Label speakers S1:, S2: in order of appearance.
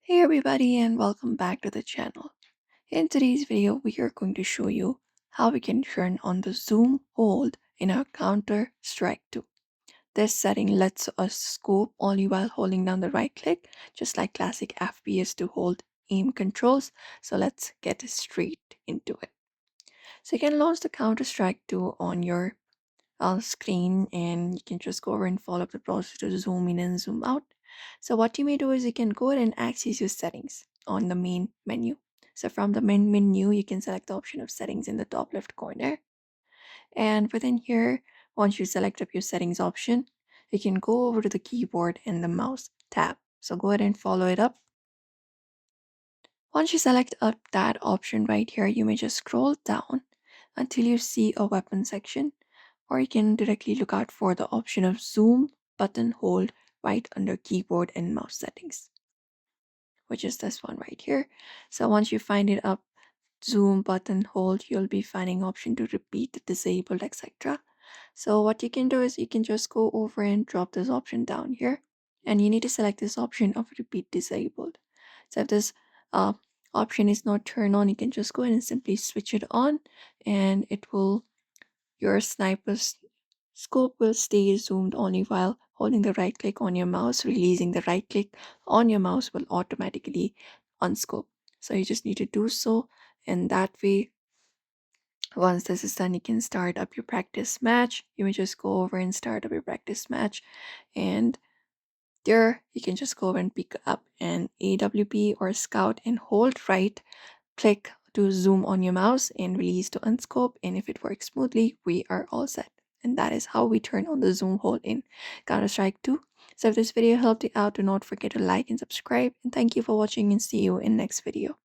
S1: Hey everybody and welcome back to the channel. In today's video, we are going to show you how we can turn on the zoom hold in our Counter-Strike 2. This setting lets us scope only while holding down the right click, just like classic FPS to hold aim controls. So let's get straight into it. So you can launch the Counter-Strike 2 on your screen and you can just go over and follow up the process to zoom in and zoom out. So what you may do is you can go ahead and access your settings on the main menu. So from the main menu, you can select the option of settings in the top left corner. And within here, once you select up your settings option, you can go over to the keyboard and the mouse tab. So go ahead and follow it up. Once you select up that option right here, you may just scroll down until you see a weapon section, or you can directly look out for the option of zoom button hold right under keyboard and mouse settings, which is this one right here. So once you find it up, zoom button hold, you'll be finding option to repeat, disabled, etc. So what you can do is you can just go over and drop this option down here, and you need to select this option of repeat disabled. So if this uh, option is not turned on, you can just go ahead and simply switch it on, and it will your sniper's scope will stay zoomed only while holding the right click on your mouse. Releasing the right click on your mouse will automatically unscope. So you just need to do so, and that way once this is done, you can start up your practice match. You may just go over and start up your practice match, and there you can just go over and pick up an AWP or scout and hold right click to zoom on your mouse and release to unscope. And if it works smoothly, we are all set. And that is how we turn on the zoom hold in Counter-Strike 2. So if this video helped you out, do not forget to like and subscribe. And thank you for watching, and see you in next video.